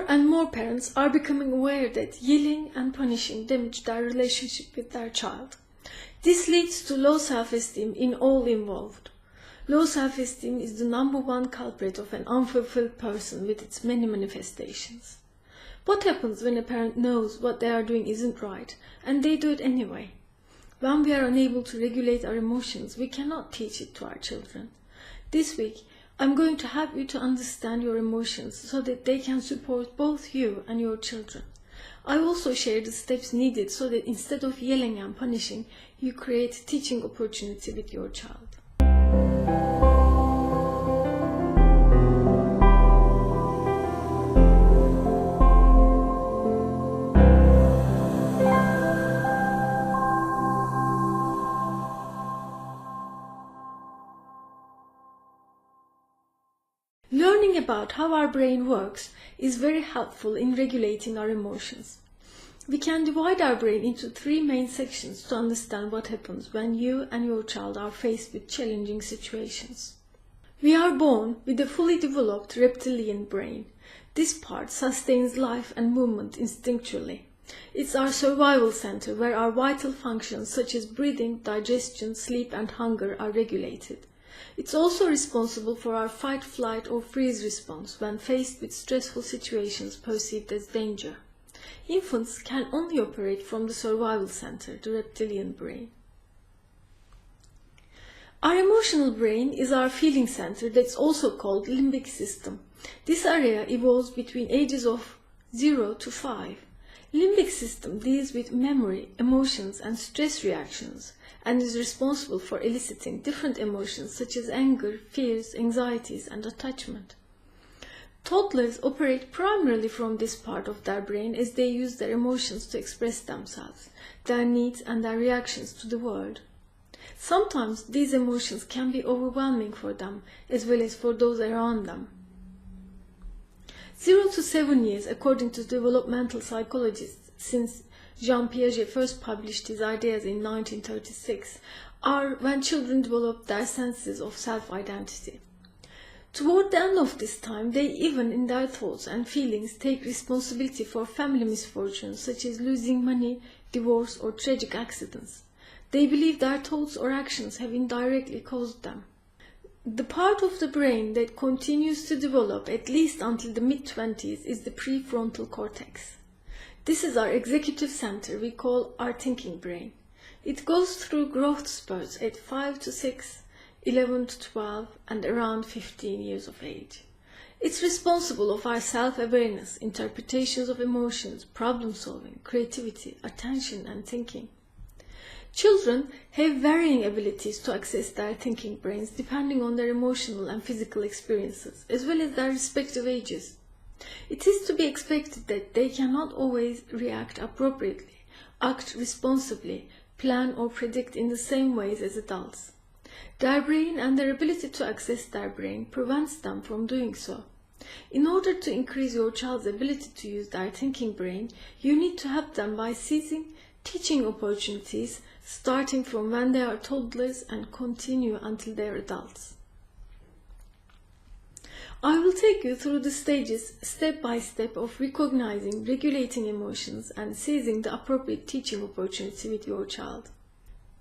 and more parents are becoming aware that yelling and punishing damage their relationship with their child. This leads to low self-esteem in all involved. Low self-esteem is the #1 culprit of an unfulfilled person with its many manifestations. What happens when a parent knows what they are doing isn't right, and they do it anyway? When we are unable to regulate our emotions, we cannot teach it to our children. This week, I'm going to help you to understand your emotions so that they can support both you and your children. I also share the steps needed so that instead of yelling and punishing, you create teaching opportunity with your child. Learning about how our brain works is very helpful in regulating our emotions. We can divide our brain into 3 main sections to understand what happens when you and your child are faced with challenging situations. We are born with a fully developed reptilian brain. This part sustains life and movement instinctually. It's our survival center where our vital functions such as breathing, digestion, sleep and hunger are regulated. It's also responsible for our fight, flight or freeze response when faced with stressful situations perceived as danger. Infants can only operate from the survival center, the reptilian brain. Our emotional brain is our feeling center that's also called limbic system. This area evolves between ages of 0 to 5. Limbic system deals with memory, emotions and stress reactions and is responsible for eliciting different emotions such as anger, fears, anxieties and attachment. Toddlers operate primarily from this part of their brain as they use their emotions to express themselves, their needs and their reactions to the world. Sometimes these emotions can be overwhelming for them as well as for those around them. 0 to 7 years, according to developmental psychologists, since Jean Piaget first published his ideas in 1936, are when children develop their senses of self-identity. Toward the end of this time, they even in their thoughts and feelings take responsibility for family misfortunes such as losing money, divorce or tragic accidents. They believe their thoughts or actions have indirectly caused them. The part of the brain that continues to develop at least until the mid-20s is the prefrontal cortex. This is our executive center we call our thinking brain. It goes through growth spurts at 5 to 6, 11 to 12 and around 15 years of age. It's responsible of our self-awareness, interpretations of emotions, problem-solving, creativity, attention and thinking. Children have varying abilities to access their thinking brains depending on their emotional and physical experiences, as well as their respective ages. It is to be expected that they cannot always react appropriately, act responsibly, plan or predict in the same ways as adults. Their brain and their ability to access their brain prevents them from doing so. In order to increase your child's ability to use their thinking brain, you need to help them by seizing teaching opportunities starting from when they are toddlers and continue until they are adults. I will take you through the stages step by step of recognizing, regulating emotions and seizing the appropriate teaching opportunity with your child.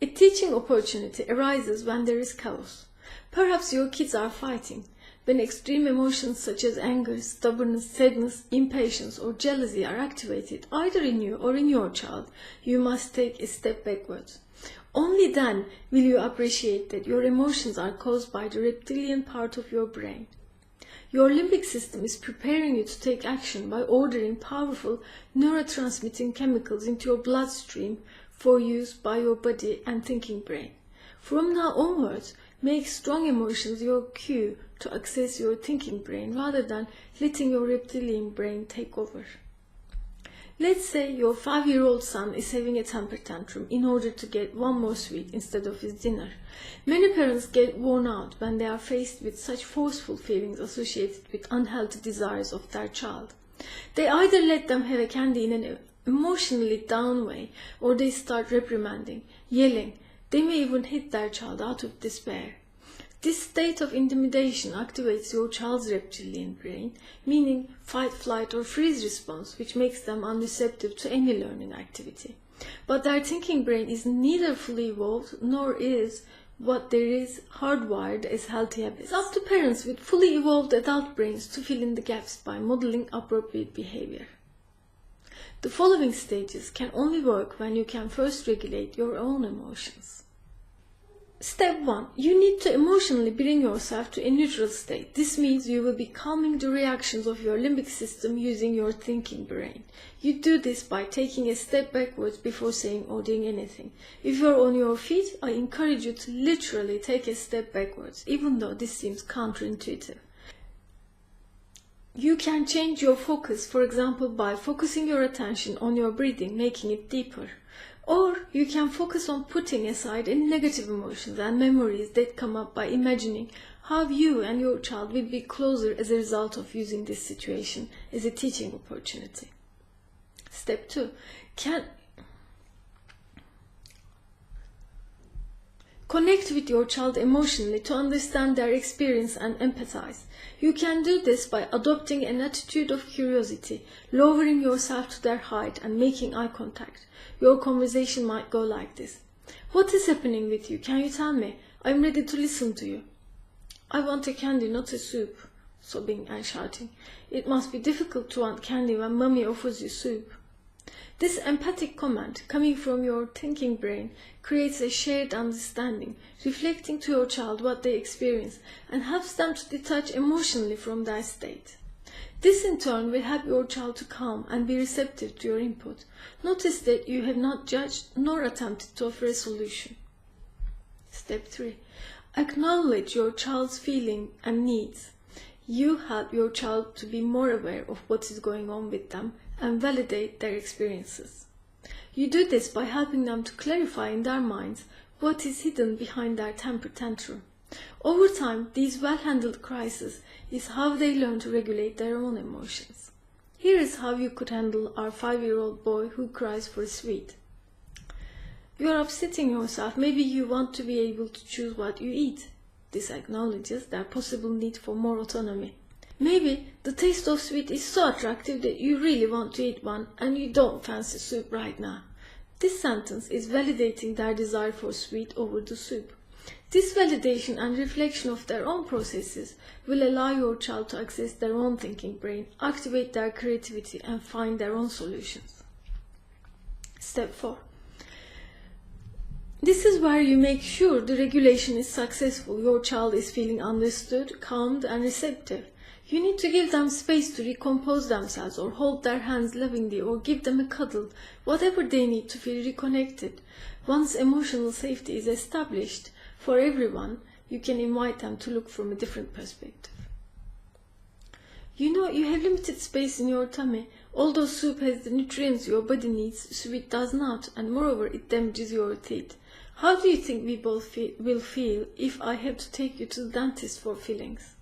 A teaching opportunity arises when there is chaos. Perhaps your kids are fighting. When extreme emotions such as anger, stubbornness, sadness, impatience or jealousy are activated either in you or in your child, you must take a step backwards. Only then will you appreciate that your emotions are caused by the reptilian part of your brain. Your limbic system is preparing you to take action by ordering powerful neurotransmitting chemicals into your bloodstream for use by your body and thinking brain. From now onwards, make strong emotions your cue to access your thinking brain rather than letting your reptilian brain take over. Let's say your 5-year-old son is having a temper tantrum in order to get one more sweet instead of his dinner. Many parents get worn out when they are faced with such forceful feelings associated with unhealthy desires of their child. They either let them have a candy in an emotionally down way, or they start reprimanding, yelling. They may even hit their child out of despair. This state of intimidation activates your child's reptilian brain, meaning fight, flight, or freeze response, which makes them unreceptive to any learning activity. But their thinking brain is neither fully evolved nor is what there is hardwired as healthy habits. It's up to parents with fully evolved adult brains to fill in the gaps by modeling appropriate behavior. The following stages can only work when you can first regulate your own emotions. Step 1. You need to emotionally bring yourself to a neutral state. This means you will be calming the reactions of your limbic system using your thinking brain. You do this by taking a step backwards before saying or doing anything. If you're on your feet, I encourage you to literally take a step backwards, even though this seems counterintuitive. You can change your focus, for example, by focusing your attention on your breathing, making it deeper. Or you can focus on putting aside any negative emotions and memories that come up by imagining how you and your child will be closer as a result of using this situation as a teaching opportunity. Step 2. Connect with your child emotionally to understand their experience and empathize. You can do this by adopting an attitude of curiosity, lowering yourself to their height and making eye contact. Your conversation might go like this. What is happening with you? Can you tell me? I'm ready to listen to you. I want a candy, not a soup. Sobbing and shouting. It must be difficult to want candy when mommy offers you soup. This empathic comment, coming from your thinking brain, creates a shared understanding, reflecting to your child what they experience, and helps them to detach emotionally from their state. This in turn will help your child to calm and be receptive to your input. Notice that you have not judged nor attempted to offer a solution. Step 3. Acknowledge your child's feeling and needs. You help your child to be more aware of what is going on with them and validate their experiences. You do this by helping them to clarify in their minds what is hidden behind their temper tantrum. Over time, these well-handled crises is how they learn to regulate their own emotions. Here is how you could handle our 5-year-old boy who cries for a sweet. You are upsetting yourself. Maybe you want to be able to choose what you eat. This acknowledges their possible need for more autonomy. Maybe the taste of sweet is so attractive that you really want to eat one and you don't fancy soup right now. This sentence is validating their desire for sweet over the soup. This validation and reflection of their own processes will allow your child to access their own thinking brain, activate their creativity, and find their own solutions. Step 4. This is where you make sure the regulation is successful. Your child is feeling understood, calmed, and receptive. You need to give them space to recompose themselves or hold their hands lovingly or give them a cuddle, whatever they need to feel reconnected. Once emotional safety is established for everyone, you can invite them to look from a different perspective. You know you have limited space in your tummy. Although soup has the nutrients your body needs, sweet does not, and moreover it damages your teeth. How do you think we both will feel if I have to take you to the dentist for fillings?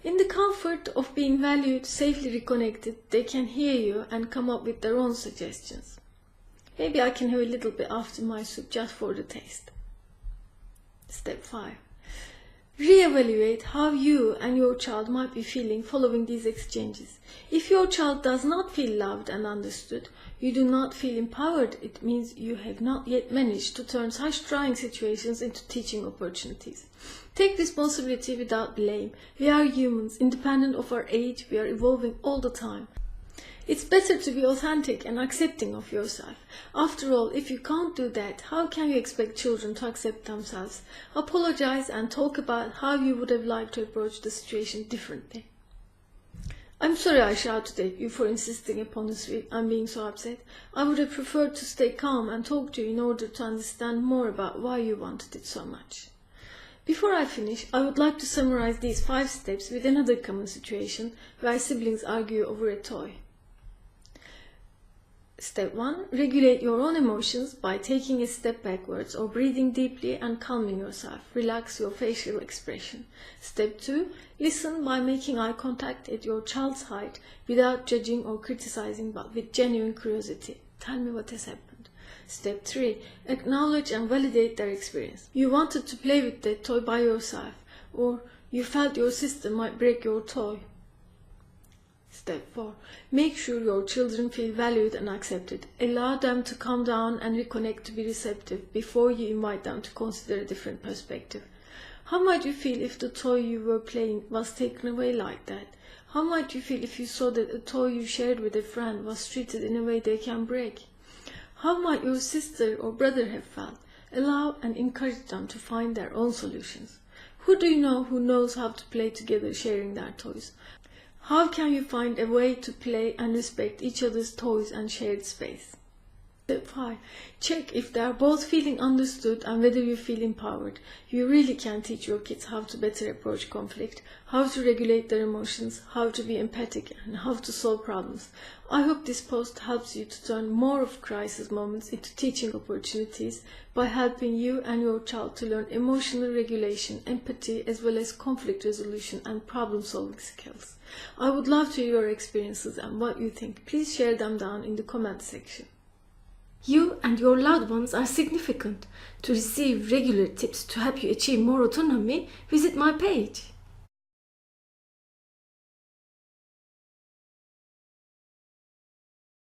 In the comfort of being valued, safely reconnected, they can hear you and come up with their own suggestions. Maybe I can have a little bit after my soup just for the taste. Step 5. Reevaluate how you and your child might be feeling following these exchanges. If your child does not feel loved and understood, you do not feel empowered, it means you have not yet managed to turn such trying situations into teaching opportunities. Take responsibility without blame. We are humans, independent of our age, we are evolving all the time. It's better to be authentic and accepting of yourself. After all, if you can't do that, how can you expect children to accept themselves? Apologize and talk about how you would have liked to approach the situation differently. I'm sorry I shouted at you for insisting upon the sweet and being so upset. I would have preferred to stay calm and talk to you in order to understand more about why you wanted it so much. Before I finish, I would like to summarize these 5 steps with another common situation where siblings argue over a toy. Step 1. Regulate your own emotions by taking a step backwards or breathing deeply and calming yourself. Relax your facial expression. Step 2. Listen by making eye contact at your child's height without judging or criticizing but with genuine curiosity. Tell me what has happened. Step 3. Acknowledge and validate their experience. You wanted to play with that toy by yourself, or you felt your sister might break your toy. Step 4. Make sure your children feel valued and accepted. Allow them to calm down and reconnect to be receptive before you invite them to consider a different perspective. How might you feel if the toy you were playing was taken away like that? How might you feel if you saw that a toy you shared with a friend was treated in a way they can break? How might your sister or brother have felt? Allow and encourage them to find their own solutions. Who do you know who knows how to play together sharing their toys? How can you find a way to play and respect each other's toys and shared space? Step 5. Check if they are both feeling understood and whether you feel empowered. You really can teach your kids how to better approach conflict, how to regulate their emotions, how to be empathic, and how to solve problems. I hope this post helps you to turn more of crisis moments into teaching opportunities by helping you and your child to learn emotional regulation, empathy, as well as conflict resolution and problem-solving skills. I would love to hear your experiences and what you think. Please share them down in the comment section. You and your loved ones are significant. To receive regular tips to help you achieve more autonomy, visit my page.